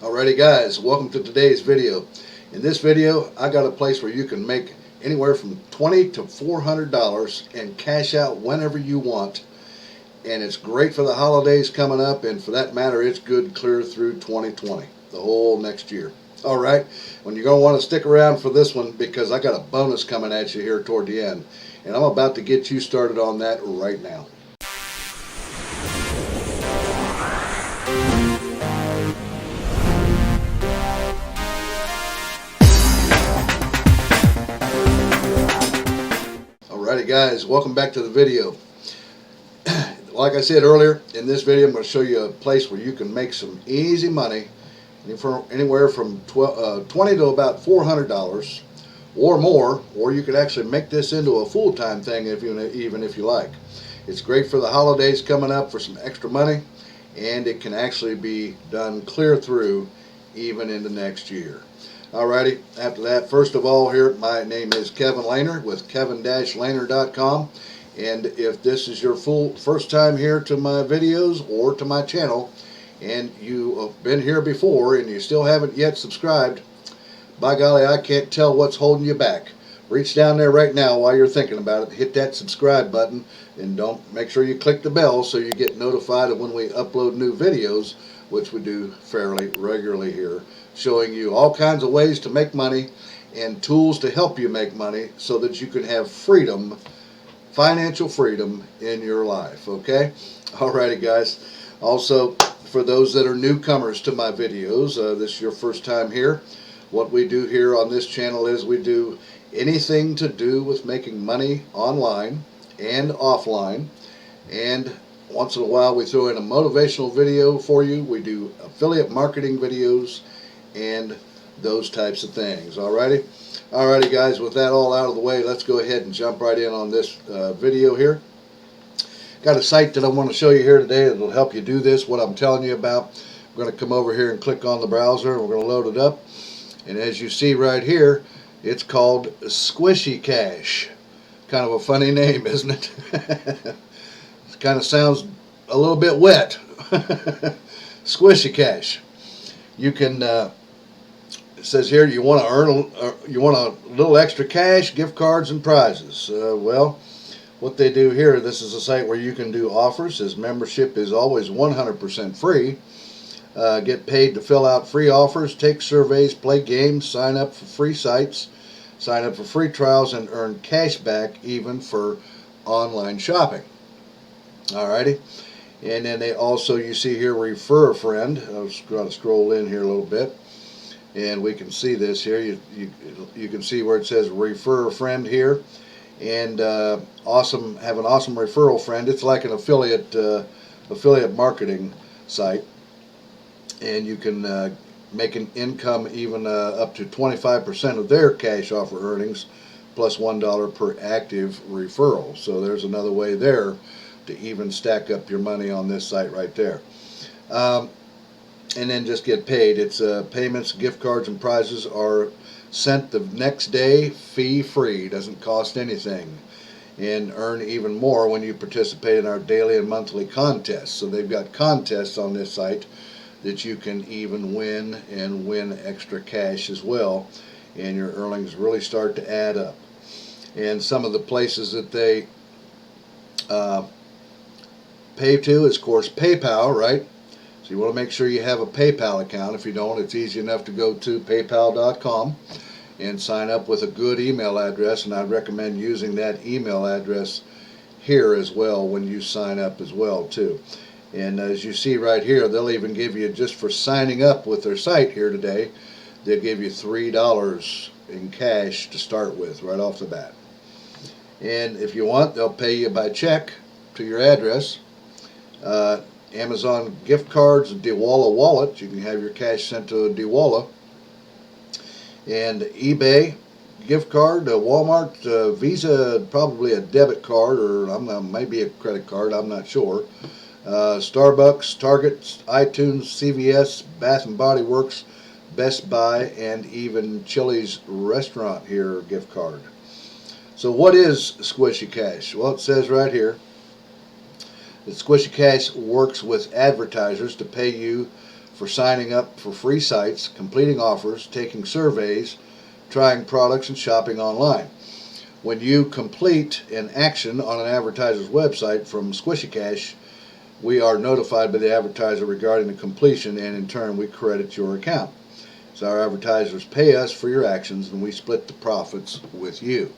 Alrighty guys, welcome to today's video. In this video, I got a place where you can make anywhere from $20 to $400 and cash out whenever you want. And it's great for the holidays coming up, and for that matter, it's good clear through 2020, the whole next year. Alright, well, you're going to want to stick around for this one because I got a bonus coming at you here toward the end. And I'm about to get you started on that right now. Alrighty guys, welcome back to the video. Like I said earlier, in this video I'm going to show you a place where you can make some easy money, anywhere from $20 to about $400 or more, or you could actually make this into a full-time thing even if you like. It's great for the holidays coming up for some extra money, and it can actually be done clear through even into next year. Alrighty, after that, first of all here, my name is Kevin Lehner with kevin-lehner.com, and if this is your first time here to my videos or to my channel, and you have been here before and you still haven't yet subscribed, by golly, I can't tell what's holding you back. Reach down there right now while you're thinking about it, hit that subscribe button, and make sure you click the bell so you get notified of when we upload new videos, which we do fairly regularly here, showing you all kinds of ways to make money and tools to help you make money so that you can have freedom, financial freedom in your life. Okay? Alrighty guys. Also, for those that are newcomers to my videos, this is your first time here, what we do here on this channel is we do anything to do with making money online and offline, and once in a while we throw in a motivational video for you. We do affiliate marketing videos and those types of things. Alrighty guys, with that all out of the way, let's go ahead and jump right in on this video here. Got a site that I want to show you here today that will help you do this, what I'm telling you about. I'm going to come over here and click on the browser, and we're going to load it up, and as you see right here, it's called Squishy Cash. Kind of a funny name, isn't it? It kind of sounds a little bit wet. Squishy Cash. You can, it says here, you want to earn, you want a little extra cash, gift cards, and prizes. Well, what they do here, this is a site where you can do offers. His membership is always 100% free. Get paid to fill out free offers, take surveys, play games, sign up for free sites, sign up for free trials, and earn cash back even for online shopping. Alrighty. And then they also, you see here, refer a friend. I'll just going to scroll in here a little bit, and we can see this here. You can see where it says refer a friend here, and have an awesome referral friend. It's like an affiliate marketing site, and you can make an income even up to 25% of their cash offer earnings, plus $1 per active referral. So there's another way there to even stack up your money on this site right there. And then just get paid. It's payments, gift cards, and prizes are sent the next day, fee free, doesn't cost anything, and earn even more when you participate in our daily and monthly contests. So they've got contests on this site that you can even win, and win extra cash as well, and your earnings really start to add up. And some of the places that they pay to is, of course, PayPal, right? So you want to make sure you have a PayPal account. If you don't, it's easy enough to go to paypal.com and sign up with a good email address, and I'd recommend using that email address here as well when you sign up as well too. And as you see right here, they'll even give you, just for signing up with their site here today, they'll give you $3 in cash to start with right off the bat. And if you want, they'll pay you by check to your address. Amazon gift cards, Dewalla wallet, you can have your cash sent to Dewalla. And eBay gift card, Walmart, Visa, probably a debit card, or maybe a credit card, I'm not sure. Starbucks, Target, iTunes, CVS, Bath and Body Works, Best Buy, and even Chili's restaurant here gift card. So what is Squishy Cash? Well, it says right here that Squishy Cash works with advertisers to pay you for signing up for free sites, completing offers, taking surveys, trying products, and shopping online. When you complete an action on an advertiser's website from Squishy Cash, we are notified by the advertiser regarding the completion, and in turn we credit your account. So our advertisers pay us for your actions, and we split the profits with you.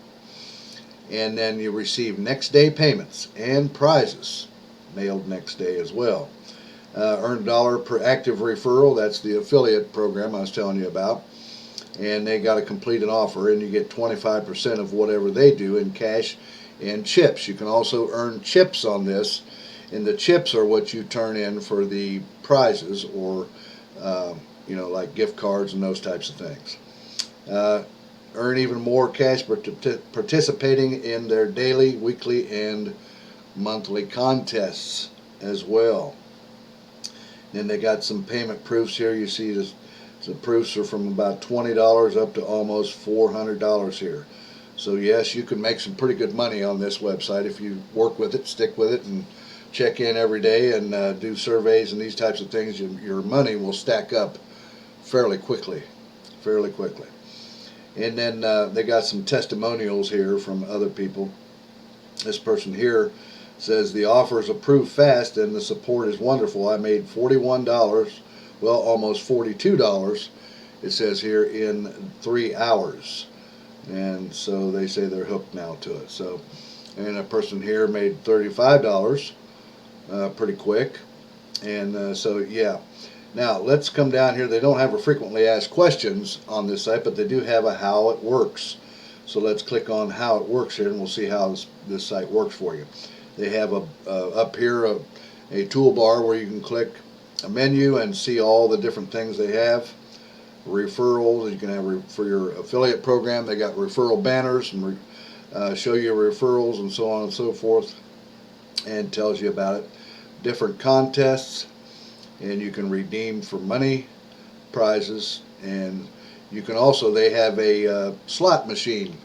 And then you receive next day payments and prizes mailed next day as well. Earn $1 per active referral. That's the affiliate program I was telling you about. And they got to complete an offer, and you get 25% of whatever they do in cash and chips. You can also earn chips on this, and the chips are what you turn in for the prizes, or like gift cards and those types of things. Earn even more cash participating in their daily, weekly, and monthly contests as well. Then they got some payment proofs here. You see this. The proofs are from about $20 up to almost $400 here. So yes, you can make some pretty good money on this website if you work with it, stick with it, and check in every day and do surveys and these types of things. Your money will stack up fairly quickly. And then they got some testimonials here from other people. This person here says the offer is approved fast and the support is wonderful. I made $41, well, almost $42, it says here, in 3 hours. And so they say they're hooked now to it. So, and a person here made $35 pretty quick. And so yeah. Now let's come down here. They don't have a frequently asked questions on this site, but they do have a how it works. So let's click on how it works here, and we'll see how this site works for you. They have up here a toolbar where you can click a menu and see all the different things they have. Referrals, you can have for your affiliate program. They got referral banners and show you referrals and so on and so forth, and tells you about it. Different contests, and you can redeem for money, prizes, and you can also, they have a slot machine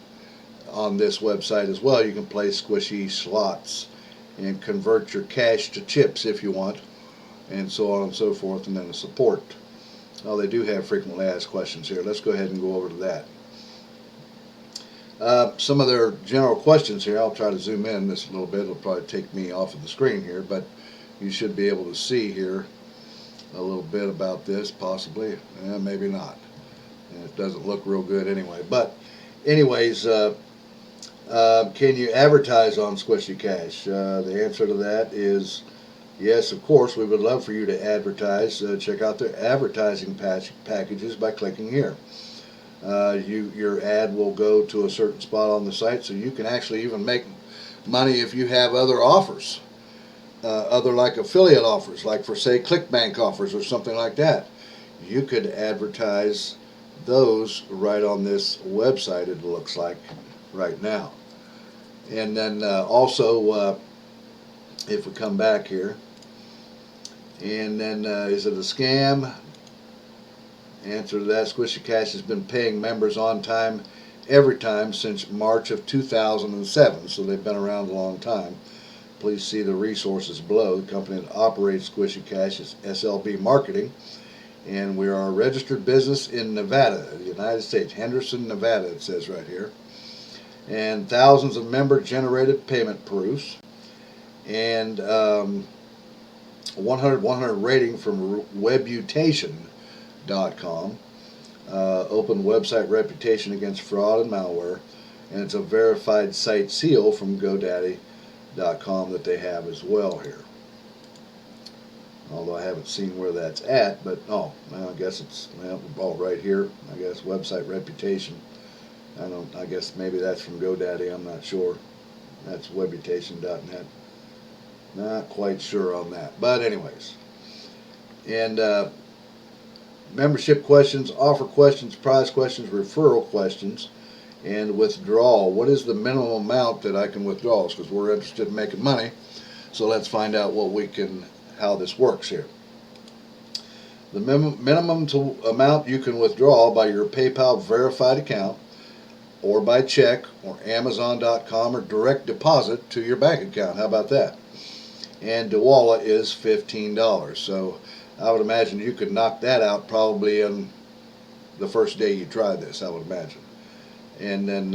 on this website as well. You can play squishy slots and convert your cash to chips if you want, and so on and so forth, and then the support. Well, they do have frequently asked questions here. Let's go ahead and go over to that. Some of their general questions here, I'll try to zoom in this a little bit. It'll probably take me off of the screen here, but you should be able to see here a little bit about this, possibly. Maybe not. It doesn't look real good anyway. But anyways, can you advertise on Squishy Cash? The answer to that is yes, of course. We would love for you to advertise. Check out their advertising packages by clicking here. Your ad will go to a certain spot on the site, so you can actually even make money if you have other offers, other like affiliate offers, like for say ClickBank offers or something like that. You could advertise those right on this website, it looks like right now. And then also if we come back here, and then is it a scam? Answer to that, Squishy Cash has been paying members on time every time since March of 2007, so they've been around a long time. Please see the resources below. The company that operates Squishy Cash is SLB Marketing, and we are a registered business in Nevada, the United States, Henderson, Nevada, it says right here. And thousands of member-generated payment proofs, and 100 rating from Webutation.com. Open website reputation against fraud and malware, and it's a verified site seal from GoDaddy.com that they have as well here. Although I haven't seen where that's at, but I guess it's all right here. I guess website reputation. I guess maybe that's from GoDaddy. I'm not sure. That's Webutation.net. Not quite sure on that, but anyways. And membership questions, offer questions, prize questions, referral questions, and withdrawal. What is the minimum amount that I can withdraw? Because we're interested in making money, so let's find out how this works here. The minimum amount you can withdraw by your PayPal verified account, or by check, or Amazon.com, or direct deposit to your bank account. How about that? And Dawala is $15. So I would imagine you could knock that out probably in the first day you try this, I would imagine. And then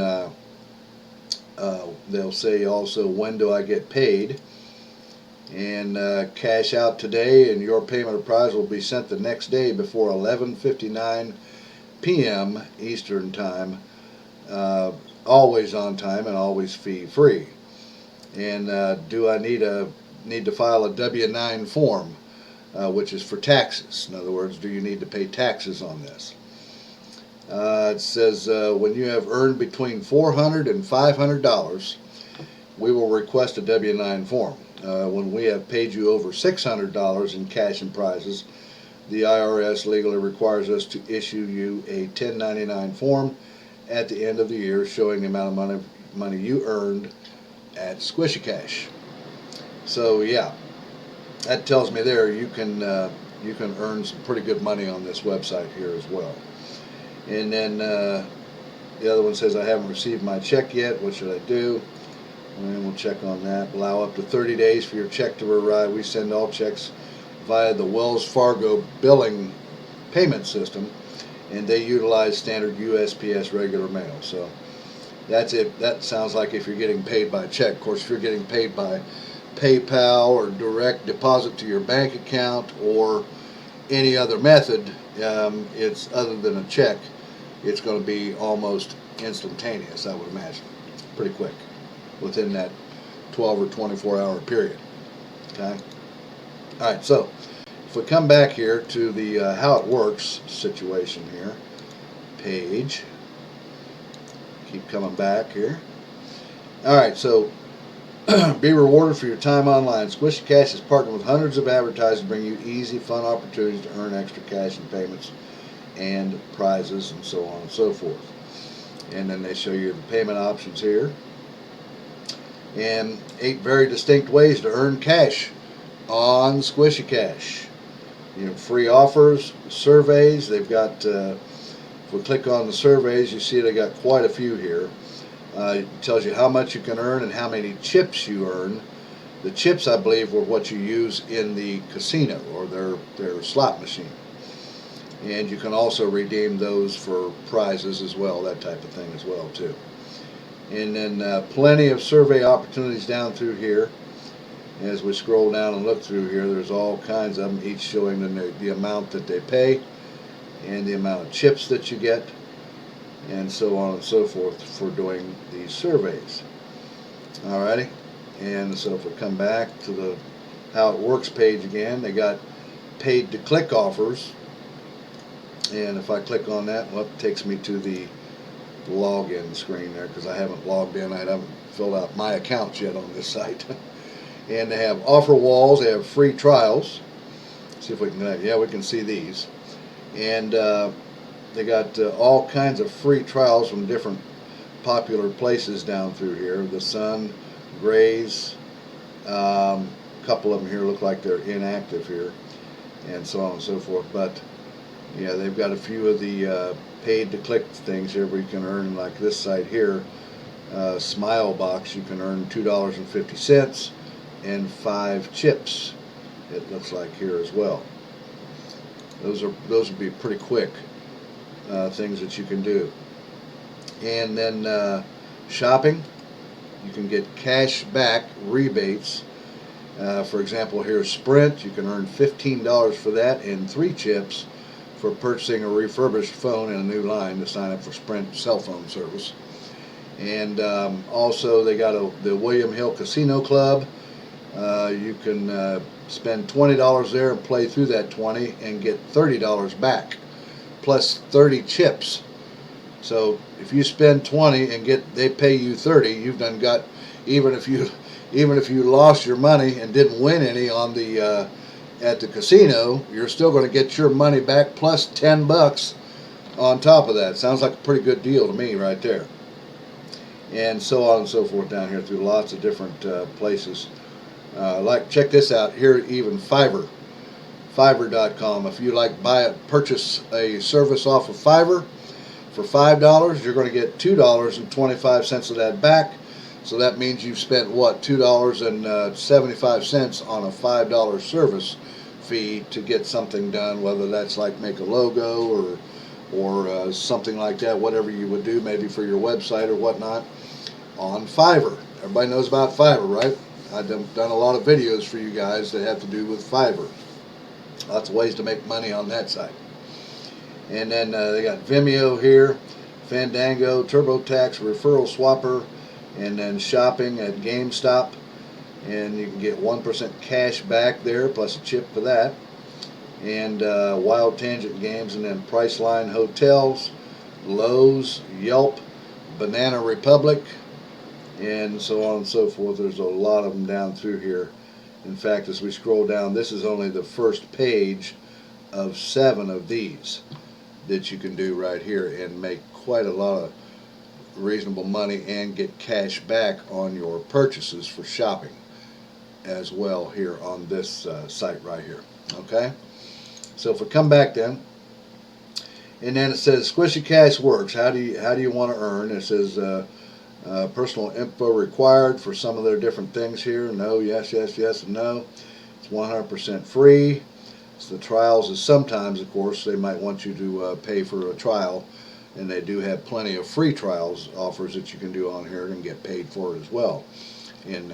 they'll say also, when do I get paid? And cash out today, and your payment of prize will be sent the next day before 11:59 p.m. Eastern Time. Always on time and always fee free. And do I need to file a W-9 form, which is for taxes? In other words, do you need to pay taxes on this? It says when you have earned between $400 and $500, we will request a W-9 form. When we have paid you over $600 in cash and prizes, the IRS legally requires us to issue you a 1099 form at the end of the year showing the amount of money you earned at Squishy Cash. So yeah, that tells me there you can earn some pretty good money on this website here as well. And then the other one says, I haven't received my check yet. What should I do? And we'll check on that. Allow up to 30 days for your check to arrive. We send all checks via the Wells Fargo billing payment system, and they utilize standard USPS regular mail. So that's it. That sounds like if you're getting paid by check. Of course, if you're getting paid by PayPal or direct deposit to your bank account or any other method, it's other than a check, it's going to be almost instantaneous, I would imagine. Pretty quick, within that 12 or 24 hour period. Okay. All right, so if we come back here to the how it works situation here, page, keep coming back here. All right, so be rewarded for your time online. Squishy Cash is partnered with hundreds of advertisers to bring you easy, fun opportunities to earn extra cash and payments and prizes and so on and so forth. And then they show you the payment options here. And 8 very distinct ways to earn cash on Squishy Cash. You know, free offers, surveys. They've got, if we click on the surveys, you see they got quite a few here. It tells you how much you can earn and how many chips you earn. The chips, I believe, were what you use in the casino or their slot machine. And you can also redeem those for prizes as well, that type of thing as well too. And then plenty of survey opportunities down through here. As we scroll down and look through here, there's all kinds of them, each showing the amount that they pay and the amount of chips that you get, and so on and so forth for doing these surveys. Alrighty, and so if we come back to the how it works page again, they got paid to click offers, and if I click on that, well, it takes me to the login screen there because I haven't logged in. I haven't filled out my accounts yet on this site. And they have offer walls, they have free trials. See if we can, yeah, we can see these. And they got all kinds of free trials from different popular places down through here. The Sun, Grays, a couple of them here look like they're inactive here, and so on and so forth. But yeah, they've got a few of the paid to click things here where you can earn, like this site here, Smile Box, you can earn $2.50 and 5 chips, it looks like here as well. Those would be pretty quick things that you can do. And then shopping, you can get cash back rebates. For example, here's Sprint, you can earn $15 for that and 3 chips for purchasing a refurbished phone and a new line to sign up for Sprint cell phone service. And also they got the William Hill Casino Club. You can spend $20 there and play through that 20 and get $30 back plus 30 chips. So if you spend 20 and they pay you 30, you've done got, even if you lost your money and didn't win any on the at the casino, you're still going to get your money back plus 10 bucks on top of that. Sounds like a pretty good deal to me right there. And so on and so forth down here through lots of different places. Like, check this out here, even Fiverr.com. If you like purchase a service off of Fiverr for $5, you're going to get $2.25 of that back. So that means you've spent what, $2.75 on a $5 service fee to get something done, whether that's like make a logo or something like that, whatever you would do, maybe for your website or whatnot, on Fiverr. Everybody knows about Fiverr, right? I've done a lot of videos for you guys that have to do with Fiverr. Lots of ways to make money on that site. And then they got Vimeo here, Fandango, TurboTax, Referral Swapper, and then shopping at GameStop. And you can get 1% cash back there, plus a chip for that. And Wild Tangent Games, and then Priceline Hotels, Lowe's, Yelp, Banana Republic, and so on and so forth. There's a lot of them down through here. In fact, as we scroll down, this is only the first page of 7 of these that you can do right here and make quite a lot of reasonable money and get cash back on your purchases for shopping as well here on this site right here. Okay, so if we come back then, and then it says Squishy Cash works. How do you want to earn? It says personal info required for some of their different things here. No, yes, yes, yes, and no. It's 100% free. So the trials is sometimes, of course, they might want you to pay for a trial, and they do have plenty of free trials offers that you can do on here and get paid for it as well, in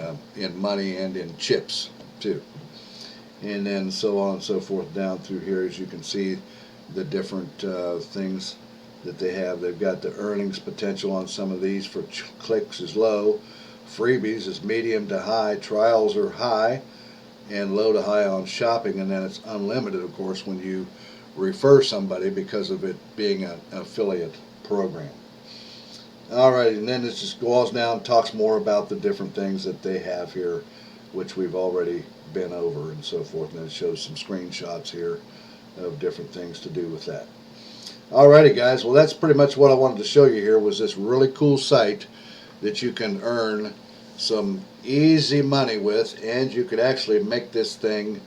money and in chips too. And then so on and so forth down through here, as you can see the different things that they have. They've got the earnings potential on some of these for clicks is low, freebies is medium to high, trials are high, and low to high on shopping, and then it's unlimited, of course, when you refer somebody because of it being an affiliate program. Alright, and then it just goes down and talks more about the different things that they have here, which we've already been over and so forth, and it shows some screenshots here of different things to do with that. Alrighty guys, well that's pretty much what I wanted to show you here, was this really cool site that you can earn some easy money with, and you could actually make this thing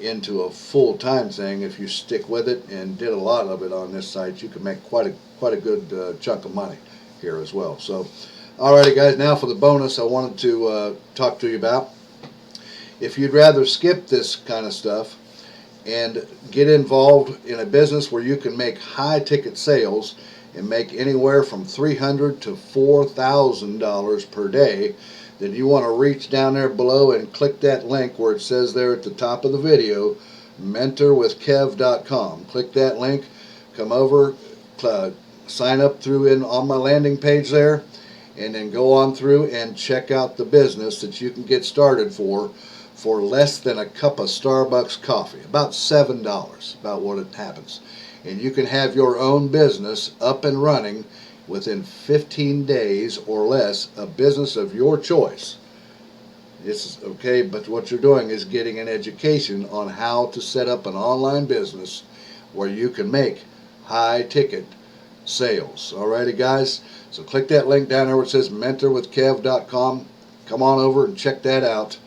into a full-time thing if you stick with it and did a lot of it on this site. You can make quite a good chunk of money here as well. So alrighty guys, now for the bonus I wanted to talk to you about. If you'd rather skip this kind of stuff and get involved in a business where you can make high ticket sales and make anywhere from $300 to $4,000 per day, then you want to reach down there below and click that link where it says there at the top of the video, mentorwithkev.com. Click that link, come over, sign up through on my landing page there, and then go on through and check out the business that you can get started for less than a cup of Starbucks coffee, about $7, about what it happens. And you can have your own business up and running within 15 days or less, a business of your choice. It's okay, but what you're doing is getting an education on how to set up an online business where you can make high ticket sales. Alrighty guys, so click that link down there where it says mentorwithkev.com. Come on over and check that out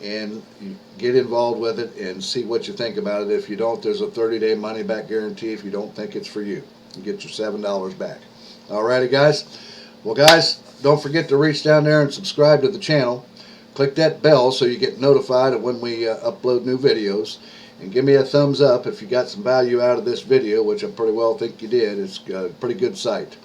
and get involved with it and see what you think about it. If you don't, there's a 30-day money-back guarantee if you don't think it's for you. You get your $7 back. Alrighty guys, well guys, don't forget to reach down there and subscribe to the channel. Click that bell so you get notified of when we upload new videos, and give me a thumbs up if you got some value out of this video, which I pretty well think you did. It's a pretty good site.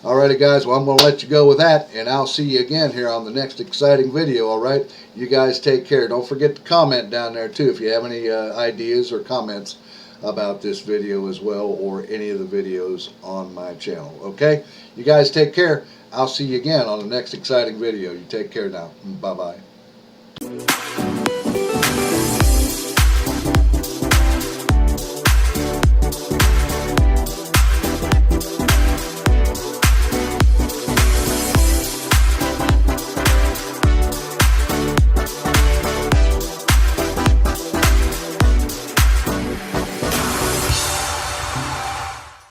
Alrighty guys, well I'm going to let you go with that, and I'll see you again here on the next exciting video. Alright, you guys take care. Don't forget to comment down there too if you have any ideas or comments about this video as well, or any of the videos on my channel. Okay, you guys take care. I'll see you again on the next exciting video. You take care now. Bye bye.